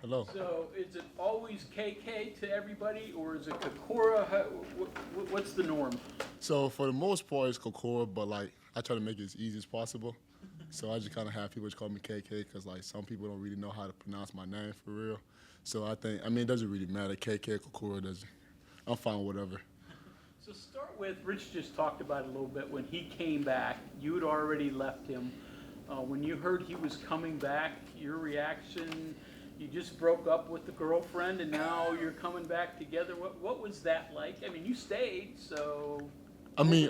Hello. So is it always KK to everybody, or is it Kekoura? What's the norm? So for the most part, it's Kekoura, but like I try to make it as easy as possible. So I just kind of have people just call me KK because like some people don't really know how to pronounce my name for real. So I mean, it doesn't really matter. KK, Kekoura doesn't. I'm fine with whatever. So start with, Rich just talked about it a little bit. When he came back, you had already left him. When you heard he was coming back, your reaction, you just broke up with the girlfriend and now you're coming back together. What was that like? I mean, you stayed, so. I mean,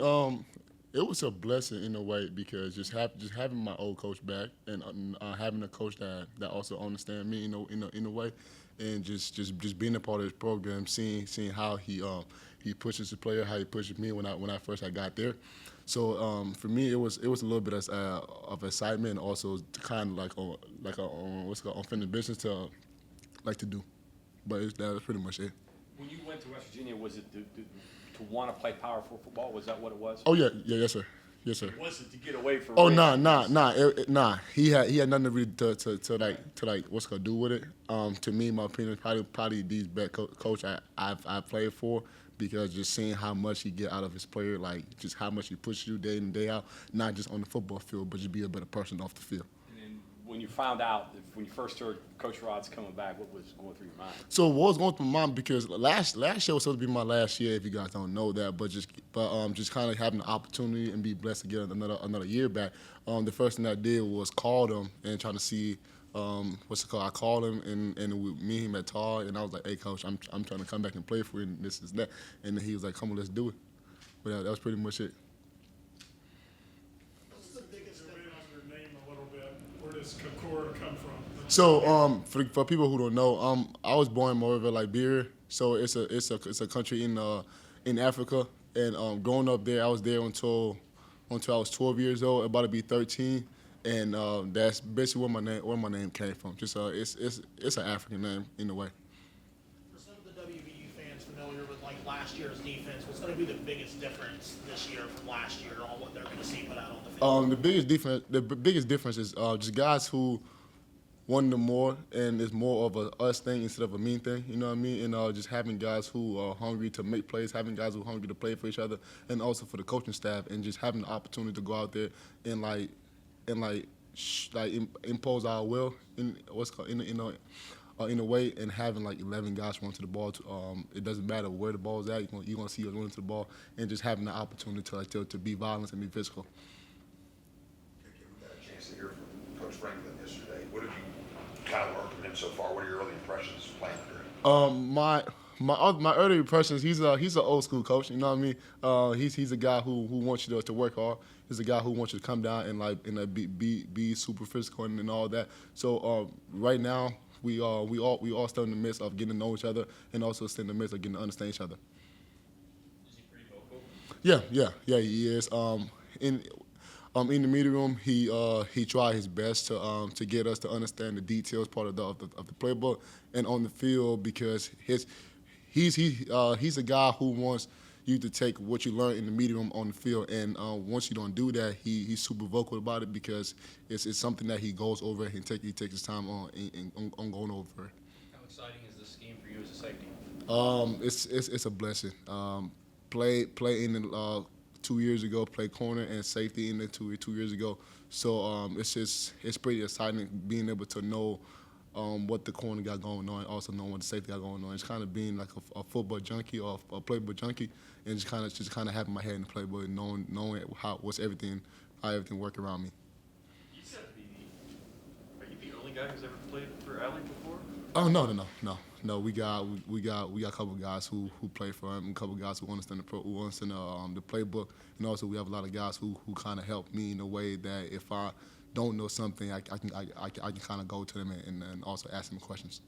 it was a blessing in a way because just having my old coach back and having a coach that also understands me in a way, and just being a part of his program, seeing how he pushes the player, how he pushes me when I first got there. So for me, it was a little bit of excitement, and also kind of like a what's it called unfinished business to do, but that was pretty much it. When you went to West Virginia, was it to want to play Power 4 football? Was that what it was? Oh yeah, yes sir, yes sir. Was it to get away from? Oh Rich? nah. He had nothing to really to like what's gonna do with it. To me, my opinion, probably the best coach I've played for because just seeing how much he get out of his player, like just how much he pushes you day in and day out, not just on the football field, but just be a better person off the field. And then when you found out, when you first heard Coach Rod's coming back, what was going through your mind? So what was going through my mind because last year was supposed to be my last year if you guys don't know that, but just kind of having the opportunity and be blessed to get another year back. The first thing I did was call him and trying to see what's it called. I called him and me and him at Tar and I was like, hey coach, I'm trying to come back and play for you and this is that, and then he was like, come on, let's do it. But that was pretty much it. What's the biggest thing on your name a little bit? Where does Kekoura come from? So for people who don't know, I was born in Monrovia, Liberia. So it's a country in Africa. And growing up there, I was there until I was 12 years old, about to be 13. And that's basically where my name came from. Just it's an African name in a way. For some of the WVU fans familiar with like last year's defense, what's going to be the biggest difference this year from last year on what they're going to see put out on the field? The biggest difference is just guys who want them more, and it's more of a us thing instead of a mean thing. You know what I mean? And just having guys who are hungry to make plays, having guys who are hungry to play for each other, and also for the coaching staff, and just having the opportunity to go out there and impose our will in in a way, and having like 11 guys run to the ball. It doesn't matter where the ball's at. You're gonna see us running to the ball, and just having the opportunity to be violent and be physical. Okay, we got a chance to hear from Coach Franklin yesterday. What have you kind of learned from him so far? What are your early impressions playing under him? My early impressions, he's an old school coach. You know what I mean? He's a guy who wants you to work hard. He's a guy who wants you to come down and be super physical and all that. So right now we all still in the midst of getting to know each other and also still in the midst of getting to understand each other. Is he pretty vocal? Yeah, he is. In the meeting room, he tried his best to get us to understand the details part of the playbook, and on the field because he's a guy who wants you to take what you learn in the meeting room on the field, and once you don't do that, he's super vocal about it because it's something that he goes over and he takes his time on going over. How exciting is this scheme for you as a safety? It's a blessing. Play in the 2 years ago, play corner and safety in the two years ago. So it's pretty exciting being able to know what the corner got going on, also knowing what the safety got going on. It's kind of being like a football junkie or a playbook junkie, and just kind of having my head in the playbook, and knowing how everything work around me. You said are you the only guy who's ever played for Alley before? Oh no. We got a couple of guys who play for him, and a couple of guys who understand the playbook, and also we have a lot of guys who kind of help me in a way that if I don't know something, I can kind of go to them and also ask them questions.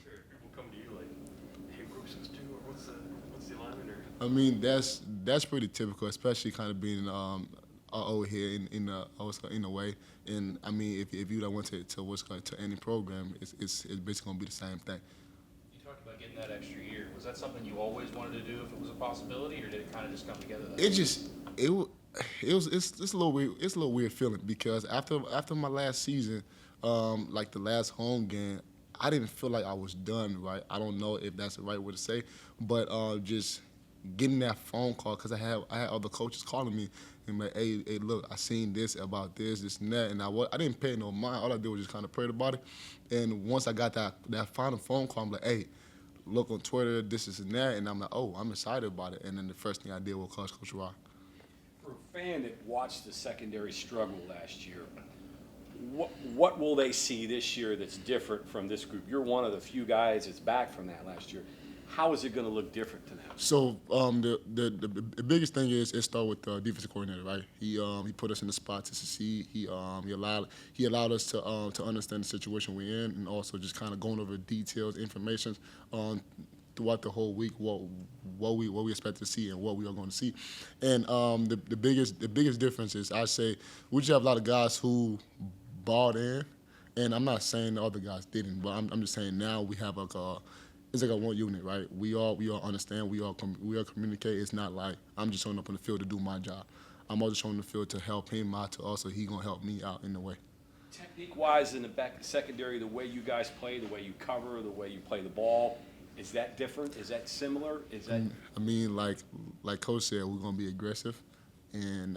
Sure. People come to you like, hey, Brooks is due, or what's the alignment? Or I mean that's pretty typical, especially kind of being over here in a way. And I mean if you don't went to any program, it's basically gonna be the same thing. You talked about getting that extra year. Was that something you always wanted to do if it was a possibility, or did it kind of just come together? It's a little weird. It's a little weird feeling because after my last season, like the last home game, I didn't feel like I was done, right? I don't know if that's the right way to say, but just getting that phone call, because I had other coaches calling me and like, hey, look, I seen this about this and that, and I didn't pay no mind. All I did was just kind of prayed about it. And once I got that final phone call, I'm like, hey, look on Twitter, this and that, and I'm like, oh, I'm excited about it. And then the first thing I did was call Coach Rock. For a fan that watched the secondary struggle last year, what will they see this year that's different from this group? You're one of the few guys that's back from that last year. How is it going to look different to them? So the biggest thing is it started with the defensive coordinator, right? He put us in the spot to succeed. He allowed us to understand the situation we're in, and also just kind of going over details, information throughout the whole week, what we expect to see and what we are going to see. And the biggest difference is, I say, we just have a lot of guys who bought in, and I'm not saying the other guys didn't, but I'm just saying now we have it's like a one unit, right? We all understand, we all communicate. It's not like I'm just showing up on the field to do my job. I'm also showing the field to help him out, to also he gonna help me out in the way. Technique-wise, in the back secondary, the way you guys play, the way you cover, the way you play the ball, is that different? Is that similar? Is that? I mean, like Coach said, we're gonna be aggressive, and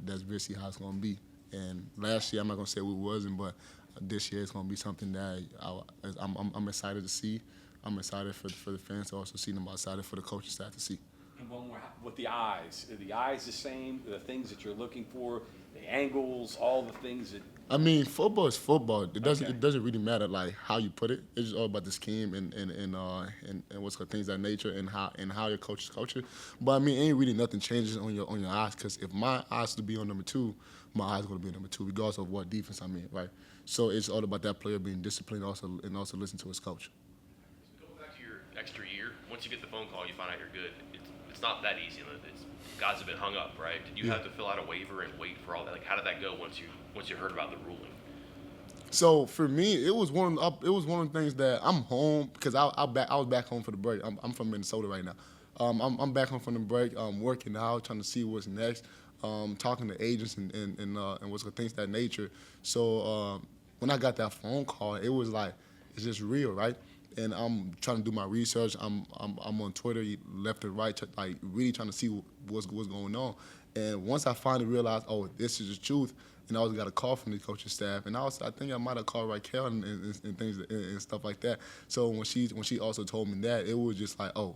that's basically how it's gonna be. And last year, I'm not gonna say we wasn't, but this year it's gonna be something that I'm excited to see. I'm excited for the fans to also see them. I'm excited for the coaching staff to see. And with the eyes, are the eyes the same? The things that you're looking for, the angles, all the things that. I mean, football is football. It doesn't Okay. it doesn't really matter like how you put it. It's just all about the scheme and what's called things of that nature and how your coach is coaching. But I mean, ain't really nothing changes on your eyes, because if my eyes to be on number 2, my eyes gonna be on number 2, regardless of what defense I'm in, right? So it's all about that player being disciplined, and also listen to his coach. Going back to your extra year, once you get the phone call, you find out you're good. It's not that easy. Guys have been hung up, right? Did you have to fill out a waiver and wait for all that? Like, how did that go once you heard about the ruling? So for me, it was one of the things that I'm home, because I was back home for the break. I'm from Minnesota right now. I'm back home from the break. Working out, trying to see what's next. Talking to agents and what's things of that nature. So when I got that phone call, it was like, it's just real, right? And I'm trying to do my research. I'm on Twitter, left and right, like really trying to see what's going on. And once I finally realized, oh, this is the truth, and I got a call from the coaching staff, and I think I might have called Raquel and things and stuff like that. So when she also told me that, it was just like, oh,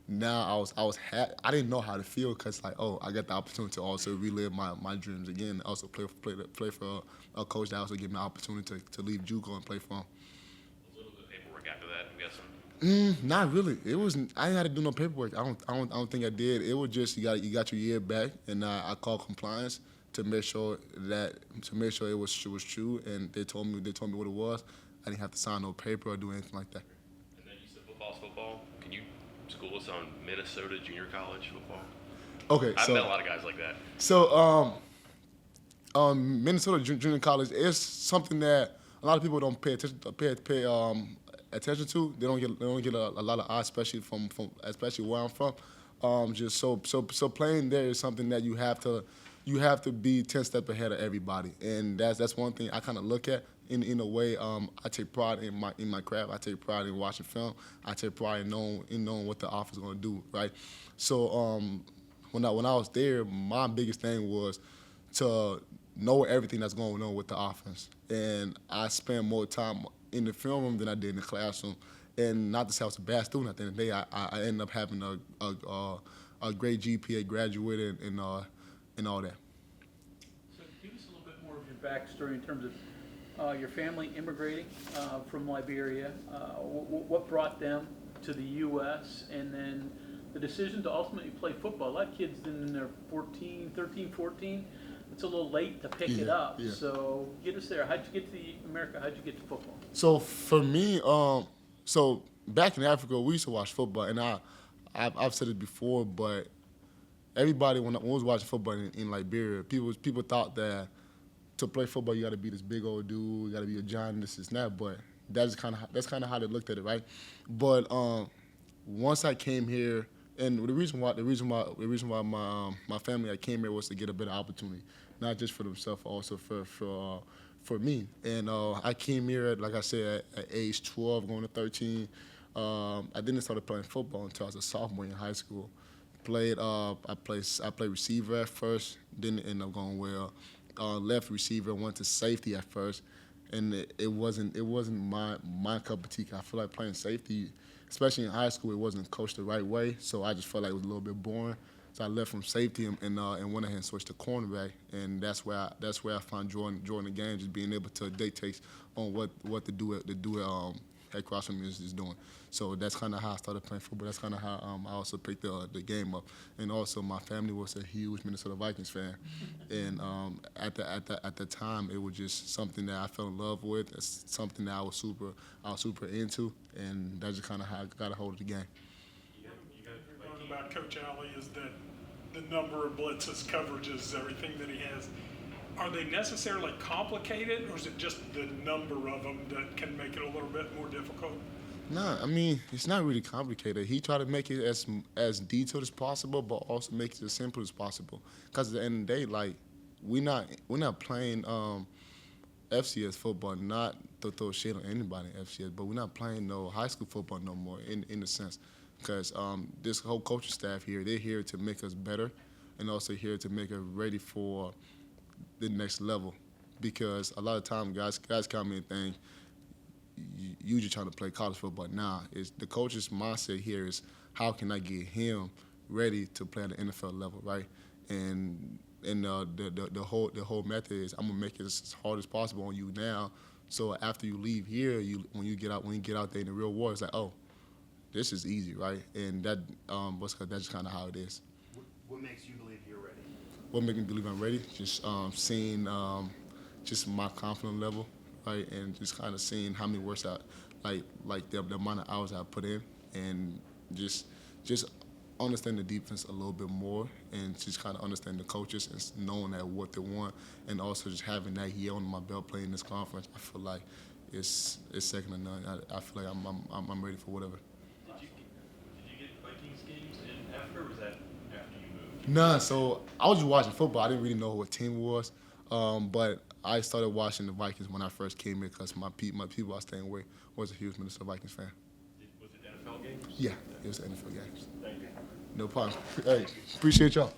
now I didn't know how to feel, because like, oh, I got the opportunity to also relive my dreams again, also play for a coach that also gave me the opportunity to leave JUCO and play for him. A little bit of paperwork after that, I'm guessing. Not really. It was. I ain't had to do no paperwork. I don't think I did. It was just you got your year back, and I called compliance to make sure it was true, and they told me what it was. I didn't have to sign no paper or do anything like that. And then you said football's football. Can you school us on Minnesota junior college football? Okay, I've so met a lot of guys like that. So Minnesota junior college is something that a lot of people don't pay attention attention to. They don't get a lot of eyes, especially especially where I'm from. Just so playing there is something that you have to be 10 steps ahead of everybody, and that's one thing I kind of look at in a way. I take pride in my craft. I take pride in watching film. I take pride in knowing what the offense is going to do, right? So when I was there, my biggest thing was to know everything that's going on with the offense, and I spend more time in the film room than I did in the classroom. And not to say I was a bad student at the end of the day, I ended up having a great GPA, graduated, and all that. So give us a little bit more of your backstory in terms of your family immigrating from Liberia. What brought them to the U.S., and then the decision to ultimately play football. A lot of kids in their 13, 14, it's a little late to pick it up. Yeah. So get us there. How'd you get to America? How'd you get to football? So for me, so back in Africa, we used to watch football, and I've said it before, but everybody when I was watching football in Liberia, people thought that to play football you got to be this big old dude, you got to be a giant, this and that. But that's kind of how they looked at it, right? But once I came here, and the reason why my family I came here was to get a better opportunity, not just for themselves, also for for me. And I came here, like I said, at age 12, going to 13. I didn't start playing football until I was a sophomore in high school. I played receiver at first, didn't end up going well. Left receiver, went to safety at first, and it wasn't my cup of tea. I feel like playing safety, especially in high school, it wasn't coached the right way. So I just felt like it was a little bit boring. So I left from safety and went ahead and switched to cornerback, and that's where I found joy in the game, just being able to dictate on what to do at CrossFit is doing. So that's kind of how I started playing football. That's kind of how I also picked the game up. And also my family was a huge Minnesota Vikings fan, and at the time it was just something that I fell in love with. It's something that I was super into, and that's just kind of how I got a hold of the game. Learned about Coach Alley is that the number of blitzes, coverages, everything that he has. Are they necessarily complicated, or is it just the number of them that can make it a little bit more difficult? No, I mean, it's not really complicated. He tried to make it as detailed as possible, but also make it as simple as possible. Because at the end of the day, like, we're not playing FCS football, not to throw shade on anybody in FCS, but we're not playing no high school football no more in a sense. Because this whole coaching staff here, they're here to make us better, and also here to make us ready for the next level. Because a lot of times guys come in and think you just trying to play college football. Nah, it's the coach's mindset here is how can I get him ready to play at the NFL level, right? And the whole method is I'm gonna make it as hard as possible on you now. So after you leave here, when you get out there in the real world, it's like, oh, this is easy, right? And that's just kind of how it is. What makes you believe you're ready? What makes me believe I'm ready? Just seeing just my confidence level, right? And just kind of seeing how many works out, like the amount of hours I put in, and just understand the defense a little bit more, and just kind of understand the coaches and knowing that what they want, and also just having that year under my belt playing this conference. I feel like it's second to none. I feel like I'm ready for whatever. Did you get Vikings games in after, or was that after you moved? Nah, so I was just watching football. I didn't really know what team it was, but I started watching the Vikings when I first came here because my people I was staying with was a huge Minnesota Vikings fan. Was it NFL games? Yeah, it was NFL games. Thank you. No problem. Hey, appreciate y'all.